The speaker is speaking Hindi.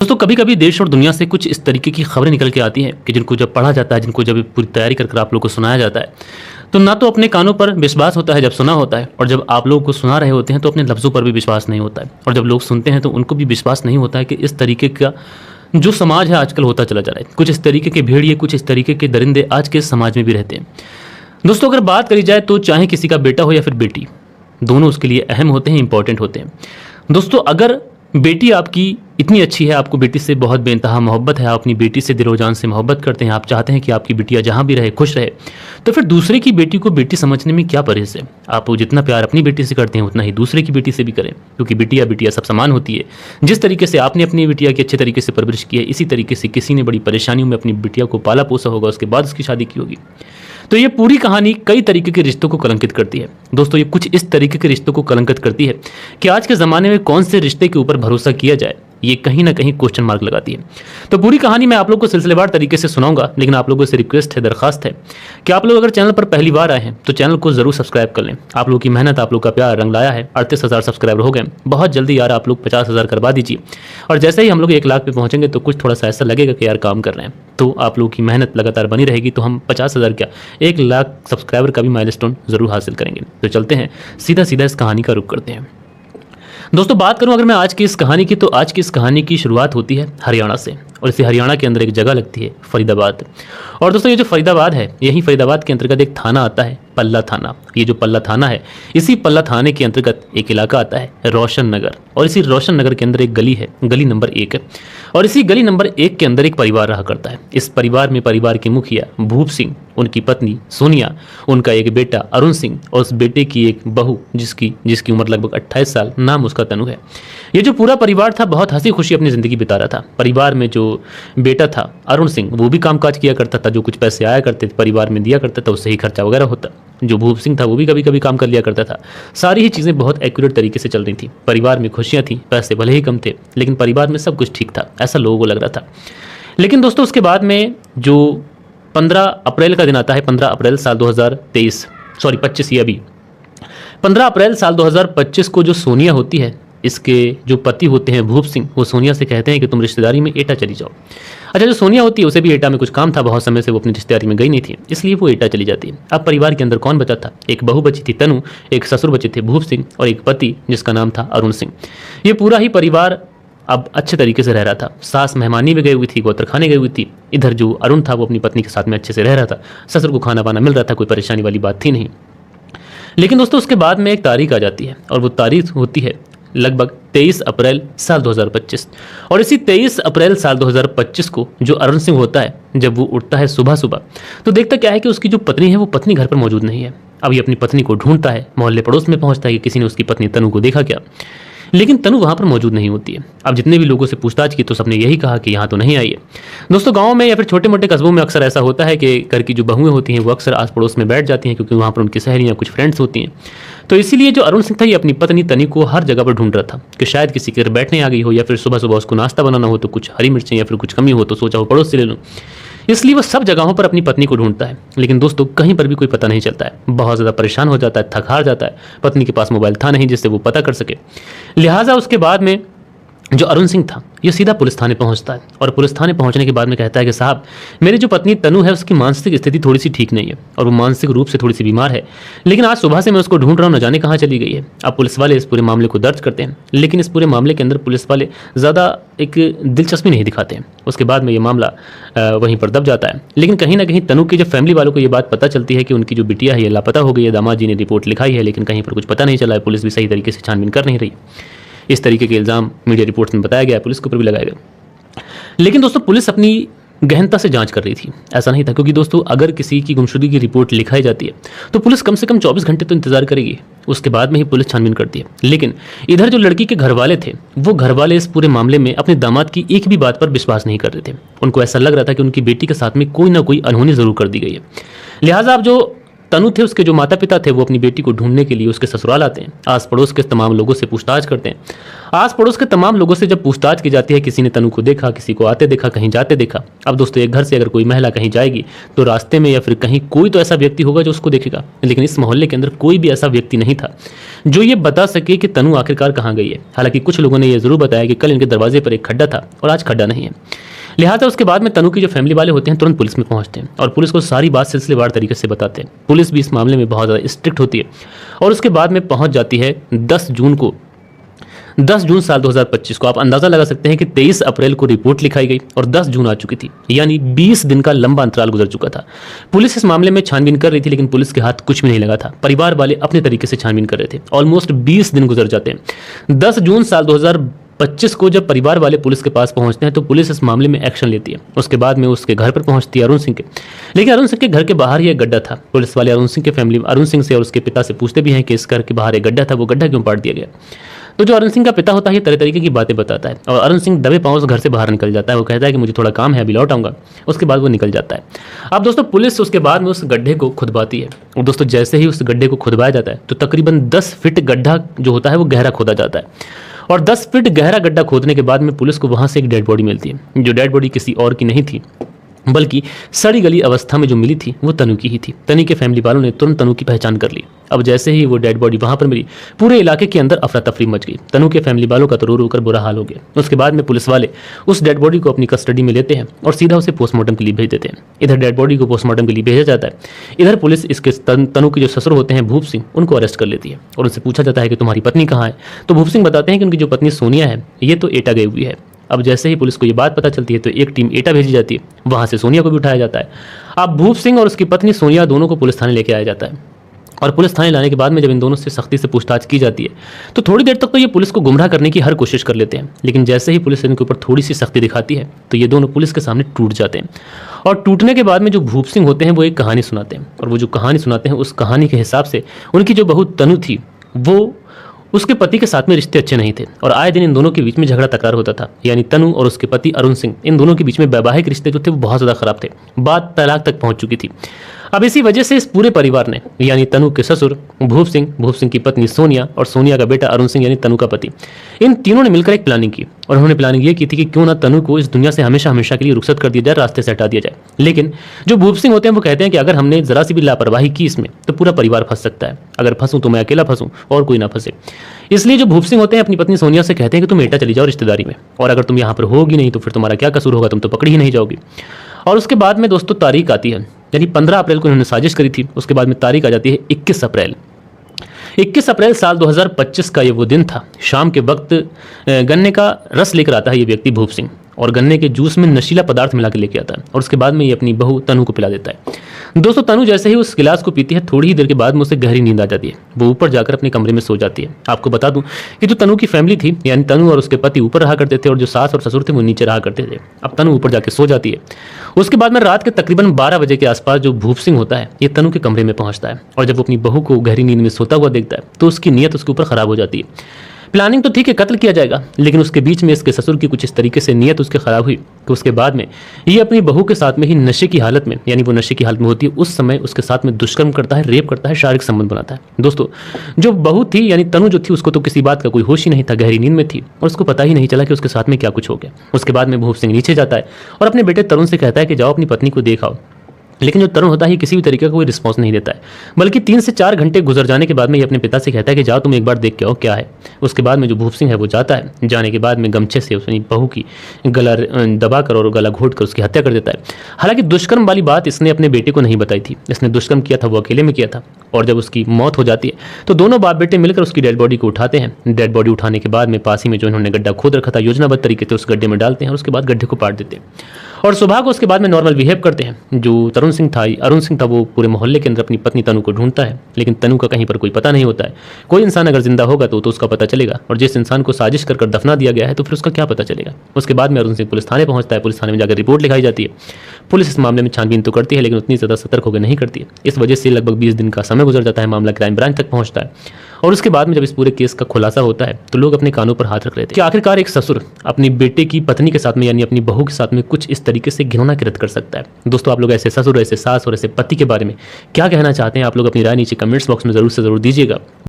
दोस्तों कभी कभी देश और दुनिया से कुछ इस तरीके की खबरें निकल के आती हैं कि जिनको जब पढ़ा जाता है, जिनको जब पूरी तैयारी कर आप लोगों को सुनाया जाता है, तो ना तो अपने कानों पर विश्वास होता है जब सुना होता है, और जब आप लोगों को सुना रहे होते हैं तो अपने लफ्ज़ों पर भी विश्वास नहीं होता है, और जब लोग सुनते हैं तो उनको भी विश्वास नहीं होता है कि इस तरीके का जो समाज है आजकल होता चला जा रहा है। कुछ इस तरीके के भेड़िए, कुछ इस तरीके के दरिंदे आज के समाज में भी रहते हैं। दोस्तों अगर बात करी जाए तो चाहे किसी का बेटा हो या फिर बेटी, दोनों उसके लिए अहम होते हैं, इंपॉर्टेंट होते हैं। दोस्तों अगर बेटी आपकी इतनी अच्छी है, आपको बेटी से बहुत बेइंतहा मोहब्बत है, आप अपनी बेटी से दिलो जान से मोहब्बत करते हैं, आप चाहते हैं कि आपकी बिटिया जहाँ भी रहे खुश रहे, तो फिर दूसरे की बेटी को बेटी समझने में क्या परहेज है। आप जितना प्यार अपनी बेटी से करते हैं उतना ही दूसरे की बेटी से भी करें, क्योंकि बिटिया बिटिया सब समान होती है। जिस तरीके से आपने अपनी बिटिया की अच्छे तरीके से परवरिश की है, इसी तरीके से किसी ने बड़ी परेशानियों में अपनी बिटिया को पाला पोसा होगा, उसके बाद उसकी शादी की होगी। तो ये पूरी कहानी कई तरीके के रिश्तों को कलंकित करती है। दोस्तों ये कुछ इस तरीके के रिश्तों को कलंकित करती है कि आज के ज़माने में कौन से रिश्ते के ऊपर भरोसा किया जाए, ये कहीं ना कहीं क्वेश्चन मार्क लगाती है। तो पूरी कहानी मैं आप लोग को सिलसिलेवार तरीके से सुनाऊंगा, लेकिन आप लोगों से रिक्वेस्ट है, दरखास्त है कि आप लोग अगर चैनल पर पहली बार आए हैं तो चैनल को जरूर सब्सक्राइब कर लें। आप लोगों की मेहनत, आप लोग का प्यार रंग लाया है। 38,000 सब्सक्राइबर हो गए, बहुत जल्दी यार आप लोग 50,000 करवा दीजिए, और जैसे ही हम लोग 1 लाख पे पहुंचेंगे तो कुछ थोड़ा सा ऐसा लगेगा कि यार काम कर रहे हैं। तो आप लोगों की मेहनत लगातार बनी रहेगी तो हम 50,000 क्या 1 लाख सब्सक्राइबर का भी माइलस्टोन जरूर हासिल करेंगे। तो चलते हैं सीधा सीधा इस कहानी का रुख करते हैं। दोस्तों बात करूं अगर मैं आज की इस कहानी की, तो आज की इस कहानी की शुरुआत होती है हरियाणा से, और इसी हरियाणा के अंदर एक जगह लगती है फरीदाबाद। और दोस्तों ये जो फरीदाबाद है, यही फरीदाबाद के अंतर्गत एक थाना आता है, पल्ला थाना। ये जो पल्ला थाना है, इसी पल्ला थाने के अंतर्गत एक इलाका आता है रोशन नगर, और इसी रोशन नगर के अंदर एक गली है, गली नंबर 1 है। और इसी गली नंबर 1 के अंदर एक परिवार रहा करता है। इस परिवार में परिवार के मुखिया भूप सिंह, उनकी पत्नी सोनिया, उनका एक बेटा अरुण सिंह, और उस बेटे की एक बहू जिसकी उम्र लगभग 28 साल, नाम उसका तनु है। ये जो पूरा परिवार था बहुत हंसी खुशी अपनी ज़िंदगी बिता रहा था। परिवार में जो बेटा था अरुण सिंह, वो भी कामकाज किया करता था, जो कुछ पैसे आया करते थे परिवार में दिया करता था, उससे ही खर्चा वगैरह होता। जो भूप सिंह था वो भी कभी कभी काम कर लिया करता था। सारी ही चीज़ें बहुत एक्यूरेट तरीके से चल रही थी। परिवार में खुशियाँ थी, पैसे भले ही कम थे, लेकिन परिवार में सब कुछ ठीक था, ऐसा लोगों को लग रहा था। लेकिन दोस्तों उसके बाद में जो 15 अप्रैल का दिन आता है, 15 अप्रैल साल 2023, सॉरी 25, ये अभी 15 अप्रैल साल 2025 को जो सोनिया होती है, इसके जो पति होते हैं भूप सिंह, वो सोनिया से कहते हैं कि तुम रिश्तेदारी में एटा चली जाओ। अच्छा, जो सोनिया होती है उसे भी एटा में कुछ काम था, बहुत समय से वो अपनी रिश्तेदारी में गई नहीं थी, इसलिए वो एटा चली जाती है। अब परिवार के अंदर कौन बचा था? एक बहू बची थी तनु, एक ससुर बचे थे भूप सिंह, और एक पति जिसका नाम था अरुण सिंह। ये पूरा ही परिवार अब अच्छे तरीके से रह रहा था। सास मेहमानी में गई हुई थी, गोत्र खाने गई हुई थी। इधर जो अरुण था वो अपनी पत्नी के साथ में अच्छे से रह रहा था, ससुर को खाना वाना मिल रहा था, कोई परेशानी वाली बात थी नहीं। लेकिन दोस्तों उसके बाद में एक तारीख आ जाती है, और वो तारीख होती है लगभग 23 अप्रैल साल 2025। और इसी 23 अप्रैल साल 2025 को जो अरुण सिंह होता है, जब वो उठता है सुबह सुबह, तो देखता क्या है कि उसकी जो पत्नी है वो पत्नी घर पर मौजूद नहीं है। अब ये अपनी पत्नी को ढूंढता है, मोहल्ले पड़ोस में पहुंचता है कि किसी ने उसकी पत्नी तनु को देखा क्या, लेकिन तनु वहाँ पर मौजूद नहीं होती है। अब जितने भी लोगों से पूछताछ की तो सबने यही कहा कि यहाँ तो नहीं आई है। दोस्तों गाँव में या फिर छोटे मोटे कस्बों में अक्सर ऐसा होता है कि घर की जो बहुएं होती हैं वो अक्सर आस पड़ोस में बैठ जाती हैं, क्योंकि वहाँ पर उनकी सहेलियाँ, कुछ फ्रेंड्स होती हैं। तो इसीलिए जो अरुण सिंह था ये अपनी पत्नी तनी को हर जगह पर ढूंढ रहा था कि शायद किसी के घर बैठने आ गई हो, या फिर सुबह सुबह उसको नाश्ता बनाना हो तो कुछ हरी मिर्चें या फिर कुछ कमी हो तो सोचा हो पड़ोस से ले लूँ। इसलिए वो सब जगहों पर अपनी पत्नी को ढूंढता है, लेकिन दोस्तों कहीं पर भी कोई पता नहीं चलता है। बहुत ज़्यादा परेशान हो जाता है, थक हार जाता है। पत्नी के पास मोबाइल था नहीं जिससे वो पता कर सके। लिहाजा उसके बाद में जो अरुण सिंह था ये सीधा पुलिस थाने पहुंचता है, और पुलिस थाने पहुंचने के बाद में कहता है कि साहब, मेरी जो पत्नी तनु है उसकी मानसिक स्थिति थोड़ी सी ठीक नहीं है, और वो मानसिक रूप से थोड़ी सी बीमार है, लेकिन आज सुबह से मैं उसको ढूंढ रहा हूँ, न जाने कहाँ चली गई है। अब पुलिस वाले इस पूरे मामले को दर्ज करते हैं, लेकिन इस पूरे मामले के अंदर पुलिस वाले ज़्यादा एक दिलचस्पी नहीं दिखाते हैं। उसके बाद में ये मामला वहीं पर दब जाता है। लेकिन कहीं ना कहीं तनु के जो फैमिली वालों को ये बात पता चलती है कि उनकी जो बिटिया है ये लापता हो गई है। दामाद जी ने रिपोर्ट लिखाई है, लेकिन कहीं पर कुछ पता नहीं चला है। पुलिस भी सही तरीके से छानबीन कर नहीं रही। इस तरीके के इल्ज़ाम मीडिया रिपोर्ट्स में बताया गया, पुलिस के ऊपर भी लगाया गया। लेकिन दोस्तों पुलिस अपनी गहनता से जांच कर रही थी, ऐसा नहीं था, क्योंकि दोस्तों अगर किसी की गुमशुदगी की रिपोर्ट लिखाई जाती है तो पुलिस कम से कम 24 घंटे तो इंतजार करेगी, उसके बाद में ही पुलिस छानबीन करती है। लेकिन इधर जो लड़की के घर वाले थे, वो घर वाले इस पूरे मामले में अपने दामाद की एक भी बात पर विश्वास नहीं कर रहे थे। उनको ऐसा लग रहा था कि उनकी बेटी के साथ में कोई ना कोई अनहोनी जरूर कर दी गई है। लिहाजा अब जो तनु थे, उसके जो माता पिता थे, वो अपनी बेटी को ढूंढने के लिए उसके ससुराल आते हैं। आस पड़ोस के तमाम लोगों से पूछताछ करते हैं। आस पड़ोस के तमाम लोगों से जब पूछताछ की जाती है, किसी ने तनु को देखा, किसी को आते देखा, कहीं जाते देखा। अब दोस्तों, एक घर से अगर कोई महिला कहीं जाएगी तो रास्ते में या फिर कहीं कोई तो ऐसा व्यक्ति होगा जो उसको देखेगा, लेकिन इस मोहल्ले के अंदर कोई भी ऐसा व्यक्ति नहीं था जो ये बता सके कि तनु आखिरकार कहाँ गई है। हालांकि कुछ लोगों ने यह जरूर बताया कि कल इनके दरवाजे पर एक खड्डा था और आज खड्डा नहीं है। लिहाजा उसके बाद में तनु की जो फैमिली वाले होते हैं तुरंत पुलिस में पहुंचते हैं और पुलिस को सारी बात सिलसिलेवार तरीके से बताते हैं। पुलिस भी इस मामले में बहुत ज़्यादा स्ट्रिक्ट होती है और उसके बाद में पहुंच जाती है 10 जून साल 2025 को। आप अंदाजा लगा सकते हैं कि 23 अप्रैल को रिपोर्ट लिखाई गई और 10 जून आ चुकी थी, यानी 20 दिन का लंबा अंतराल गुजर चुका था। पुलिस इस मामले में छानबीन कर रही थी, लेकिन पुलिस के हाथ कुछ भी नहीं लगा था। परिवार वाले अपने तरीके से छानबीन कर रहे थे। ऑलमोस्ट 20 दिन गुजर जाते हैं। 10 जून साल 2025 को जब परिवार वाले पुलिस के पास पहुंचते हैं तो पुलिस इस मामले में एक्शन लेती है। उसके बाद में उसके घर पर पहुंचती है अरुण सिंह के, लेकिन अरुण सिंह के घर के बाहर ही एक गड्ढा था। पुलिस वाले अरुण सिंह से और उसके पिता से पूछते भी हैं कि इस घर के बाहर एक गड्ढा था, वो गड्ढा क्यों पाट दिया गया। तो जो अरुण सिंह का पिता होता है, ये तरह तरीके की बातें बताता है और अरुण सिंह दबे पांव से घर से बाहर निकल जाता है। वो कहता है कि मुझे थोड़ा काम है, अभी लौट आऊंगा। उसके बाद वो निकल जाता है। अब दोस्तों, पुलिस उसके बाद में उस गड्ढे को खुदवाती है और दोस्तों, जैसे ही उस गड्ढे को खुदवाया जाता है तो तकरीबन 10 फीट गड्ढा जो होता है वो गहरा खोदा जाता है और 10 फीट गहरा गड्ढा खोदने के बाद में पुलिस को वहां से एक डेड बॉडी मिलती है। जो डेड बॉडी किसी और की नहीं थी, बल्कि सड़ी गली अवस्था में जो मिली थी वो तनु की ही थी। तनु के फैमिली वालों ने तुरंत तनु की पहचान कर ली। अब जैसे ही वो डेड बॉडी वहां पर मिली, पूरे इलाके के अंदर अफरा तफरी मच गई। तनु के फैमिली वालों का तो रो रो कर बुरा हाल हो गया। उसके बाद में पुलिस वाले उस डेड बॉडी को अपनी कस्टडी में लेते हैं और सीधा उसे पोस्टमार्टम के लिए भेज देते हैं। इधर डेड बॉडी को पोस्टमार्टम के लिए भेजा जाता है, इधर पुलिस इसके तनु के जो ससुर होते हैं भूप सिंह, उनको अरेस्ट कर लेती है और उनसे पूछा जाता है कि तुम्हारी पत्नी कहाँ है। तो भूप सिंह बताते हैं कि उनकी जो पत्नी सोनिया है ये तो एटा गई हुई है। अब जैसे ही पुलिस को ये बात पता चलती है तो एक टीम एटा भेजी जाती है, वहां से सोनिया को भी उठाया जाता है। अब भूप सिंह और उसकी पत्नी सोनिया दोनों को पुलिस थाने लेके आया जाता है और पुलिस थाने लाने के बाद में जब इन दोनों से सख्ती से पूछताछ की जाती है तो थोड़ी देर तक तो ये पुलिस को गुमराह करने की हर कोशिश कर लेते हैं, लेकिन जैसे ही पुलिस इनके ऊपर थोड़ी सी सख्ती दिखाती है तो ये दोनों पुलिस के सामने टूट जाते हैं। और टूटने के बाद में जो भूप सिंह होते हैं वो एक कहानी सुनाते हैं और वो जो कहानी सुनाते हैं उस कहानी के हिसाब से उनकी जो बहू तनु थी वो उसके पति के साथ में रिश्ते अच्छे नहीं थे और आए दिन इन दोनों के बीच में झगड़ा तकरार होता था। यानी तनु और उसके पति अरुण सिंह, इन दोनों के बीच में वैवाहिक रिश्ते जो थे वो बहुत ज़्यादा खराब थे। बात तलाक तक पहुंच चुकी थी। अब इसी वजह से इस पूरे परिवार ने, यानी तनु के ससुर भूप सिंह की पत्नी सोनिया और सोनिया का बेटा अरुण सिंह यानी तनु का पति, इन तीनों ने मिलकर एक प्लानिंग की और उन्होंने प्लानिंग ये की थी कि क्यों ना तनु को इस दुनिया से हमेशा हमेशा के लिए रुखसत कर दिया जाए, रास्ते से हटा दिया जाए। लेकिन जो भूप सिंह होते हैं वो कहते हैं कि अगर हमने जरा सी भी लापरवाही की इसमें तो पूरा परिवार फंस सकता है। अगर फंसूं तो मैं अकेला फंसूं और कोई ना फंसे। इसलिए जो भूप सिंह होते हैं अपनी पत्नी सोनिया से कहते हैं कि तुम एटा चली जाओ रिश्तेदारी में, और अगर तुम यहाँ पर होगी नहीं तो फिर तुम्हारा क्या कसूर होगा, तुम तो पकड़ी ही नहीं जाओगी। और उसके बाद में दोस्तों तारीख आती है, यानी 15 अप्रैल को इन्होंने साजिश करी थी। उसके बाद में तारीख आ जाती है 21 अप्रैल। 21 अप्रैल साल 2025 का ये वो दिन था। शाम के वक्त गन्ने का रस लेकर आता है ये व्यक्ति भूप सिंह और गन्ने के जूस में नशीला पदार्थ मिला के लेके आता है और उसके बाद में ये अपनी बहू तनु को पिला देता है। दोस्तों, तनु जैसे ही उस गिलास को पीती है थोड़ी ही देर के बाद में उसे गहरी नींद आ जाती है। वो ऊपर जाकर अपने कमरे में सो जाती है। आपको बता दूं कि जो तनु की फैमिली थी, यानी तनु और उसके पति ऊपर रहा करते थे और जो सास और ससुर थे वो नीचे रहा करते थे। अब तनु ऊपर जाके सो जाती है। उसके बाद में रात के तकरीबन 12 बजे के आसपास जो भूप सिंह होता है ये तनु के कमरे में पहुंचता है और जब वो अपनी बहू को गहरी नींद में सोता हुआ देखता है तो उसकी नीयत उसके ऊपर खराब हो जाती है। प्लानिंग तो ठीक है, कत्ल किया जाएगा, लेकिन उसके बीच में इसके ससुर की कुछ इस तरीके से नीयत उसके खराब हुई कि उसके बाद में ये अपनी बहू के साथ में ही नशे की हालत में, यानी वो नशे की हालत में होती है उस समय उसके साथ में दुष्कर्म करता है, रेप करता है, शारीरिक संबंध बनाता है। दोस्तों, जो बहू थी यानी तनु जो थी उसको तो किसी बात का कोई होश ही नहीं था, गहरी नींद में थी और उसको पता ही नहीं चला कि उसके साथ में क्या कुछ हो गया। उसके बाद में भूप सिंह नीचे जाता है और अपने बेटे तरुण से कहता है कि जाओ अपनी पत्नी को देखाओ, लेकिन जो तरुण होता है किसी भी तरीके का कोई रिस्पॉन्स नहीं देता है, बल्कि 3 से 4 घंटे गुजर जाने के बाद में ये अपने पिता से कहता है कि जाओ तुम एक बार देख के आओ क्या है। उसके बाद में जो भूप सिंह है वो जाता है, जाने के बाद में गमछे से अपनी बहू की गला दबाकर और गला घोट कर उसकी हत्या कर देता है। हालांकि दुष्कर्म वाली बात इसने अपने बेटे को नहीं बताई थी, इसने दुष्कर्म किया था वो अकेले में किया था। और जब उसकी मौत हो जाती है तो दोनों बाप बेटे मिलकर उसकी डेड बॉडी को उठाते हैं। डेड बॉडी उठाने के बाद में पास ही में जो इन्होंने गड्ढा खोद रखा था योजनाबद्ध तरीके से उस गड्ढे में डालते हैं और उसके बाद गड्ढे को पाट देते हैं और सुबह को उसके बाद में नॉर्मल बिहेव करते हैं। जो अरुण सिंह था वो पूरे मोहल्ले के अंदर अपनी पत्नी तनु को ढूंढता है, लेकिन तनु का कहीं पर कोई पता नहीं होता है। कोई इंसान अगर जिंदा होगा तो उसका पता चलेगा और जिस इंसान को साजिश कर दफना दिया गया है तो फिर उसका क्या पता चलेगा। उसके बाद में अरुण सिंह पुलिस थाने पहुंचता है। पुलिस थाने में जाकर रिपोर्ट लिखाई जाती है। पुलिस इस मामले में छानबीन तो करती है लेकिन उतनी ज़्यादा सतर्क होकर नहीं करती है। इस वजह से लगभग 20 दिन का समय गुजर जाता है, मामला क्राइम ब्रांच तक पहुंचता है और उसके बाद में जब इस पूरे केस का खुलासा होता है तो लोग अपने कानों पर हाथ रख लेते हैं कि आखिरकार एक ससुर अपनी बेटे की पत्नी के साथ में यानी अपनी बहू के साथ में कुछ इस तरीके से घिनौना कृत्य कर सकता है। दोस्तों, आप लोग ऐसे ससुर, ऐसे सास और ऐसे पति के बारे में क्या कहना चाहते हैं? आप लोग अपनी राय नीचे कमेंट्स बॉक्स में ज़रूर से ज़रूर दीजिएगा।